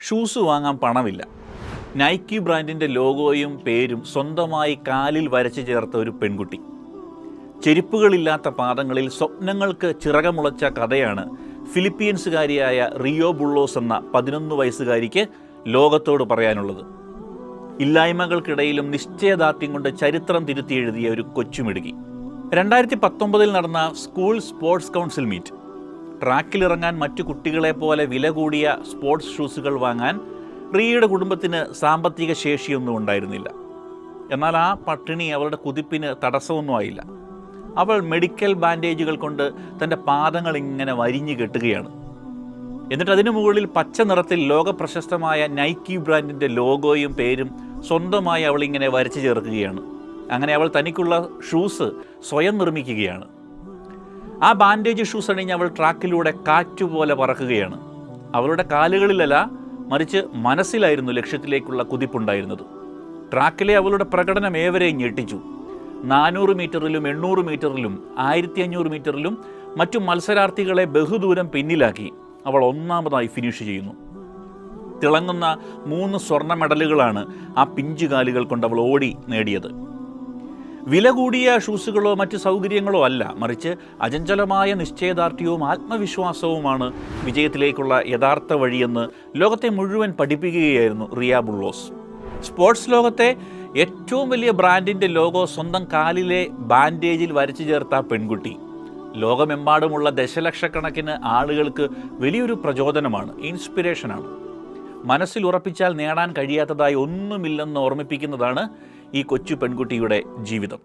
Shoes വാങ്ങാൻ പണമില്ല. Nike ബ്രാൻഡിൻ്റെ ലോഗോയും പേരും സ്വന്തമായി കാലിൽ വരച്ചു ചേർത്ത ഒരു പെൺകുട്ടി. ചെരുപ്പുകളില്ലാത്ത പാദങ്ങളിൽ സ്വപ്നങ്ങൾക്ക് ചിറകമുളച്ച കഥയാണ് ഫിലിപ്പീൻസുകാരിയായ റിയോ ബുള്ളോസ് എന്ന 11 വയസ്സുകാരിക്ക് ലോകത്തോട് പറയാനുള്ളത്. ഇല്ലായ്മകൾക്കിടയിലും നിശ്ചയദാർഢ്യം കൊണ്ട് ചരിത്രം തിരുത്തി എഴുതിയ ഒരു കൊച്ചുമിടുക്കി. 2019 നടന്ന സ്കൂൾ സ്പോർട്സ് കൗൺസിൽ മീറ്റ്. ട്രാക്കിലിറങ്ങാൻ മറ്റു കുട്ടികളെ പോലെ വില കൂടിയ സ്പോർട്സ് ഷൂസുകൾ വാങ്ങാൻ റിയയുടെ കുടുംബത്തിന് സാമ്പത്തിക ശേഷിയൊന്നും ഉണ്ടായിരുന്നില്ല. എന്നാൽ ആ പട്ടിണി അവളുടെ കുതിപ്പിന് തടസ്സമൊന്നും ആയില്ല. അവൾ മെഡിക്കൽ ബാൻഡേജുകൾ കൊണ്ട് തൻ്റെ പാദങ്ങൾ ഇങ്ങനെ വരിഞ്ഞു കെട്ടുകയാണ്. എന്നിട്ട് അതിനു മുകളിൽ പച്ച നിറത്തിൽ ലോകപ്രശസ്തമായ നൈക്കി ബ്രാൻഡിൻ്റെ ലോഗോയും പേരും സ്വന്തമായി അവളിങ്ങനെ വരച്ചു ചേർക്കുകയാണ്. അങ്ങനെ അവൾ തനിക്കുള്ള ഷൂസ് സ്വയം നിർമ്മിക്കുകയാണ്. ആ ബാൻഡേജ് ഷൂസ് അണിഞ്ഞ് അവൾ ട്രാക്കിലൂടെ കാറ്റുപോലെ പറക്കുകയാണ്. അവളുടെ കാലുകളിലല്ല, മറിച്ച് മനസ്സിലായിരുന്നു ലക്ഷ്യത്തിലേക്കുള്ള കുതിപ്പുണ്ടായിരുന്നത്. ട്രാക്കിലെ അവളുടെ പ്രകടനം ഏവരെയും ഞെട്ടിച്ചു. 400 മീറ്ററിലും 800 മീറ്ററിലും 1500 മീറ്ററിലും മറ്റു മത്സരാർത്ഥികളെ ബഹുദൂരം പിന്നിലാക്കി അവൾ ഒന്നാമതായി ഫിനിഷ് ചെയ്യുന്നു. തിളങ്ങുന്ന 3 സ്വർണ്ണ മെഡലുകളാണ് ആ പിഞ്ചുകാലുകൾ കൊണ്ട് അവൾ ഓടി നേടിയത്. വില കൂടിയ ഷൂസുകളോ മറ്റ് സൗകര്യങ്ങളോ അല്ല, മറിച്ച് അചഞ്ചലമായ നിശ്ചയദാർഢ്യവും ആത്മവിശ്വാസവുമാണ് വിജയത്തിലേക്കുള്ള യഥാർത്ഥ വഴിയെന്ന് ലോകത്തെ മുഴുവൻ പഠിപ്പിക്കുകയായിരുന്നു റിയ ബുള്ളോസ്. സ്പോർട്സ് ലോകത്തെ ഏറ്റവും വലിയ ബ്രാൻഡിൻ്റെ ലോഗോ സ്വന്തം കാലിലെ ബാൻഡേജിൽ വരച്ചു ചേർത്ത പെൺകുട്ടി ലോകമെമ്പാടുമുള്ള ദശലക്ഷക്കണക്കിന് ആളുകൾക്ക് വലിയൊരു പ്രചോദനമാണ്, ഇൻസ്പിറേഷനാണ്. മനസ്സിൽ ഉറപ്പിച്ചാൽ നേടാൻ കഴിയാത്തതായി ഒന്നുമില്ലെന്ന് ഓർമ്മിപ്പിക്കുന്നതാണ് ഈ കൊച്ചു പെൺകുട്ടിയുടെ ജീവിതം.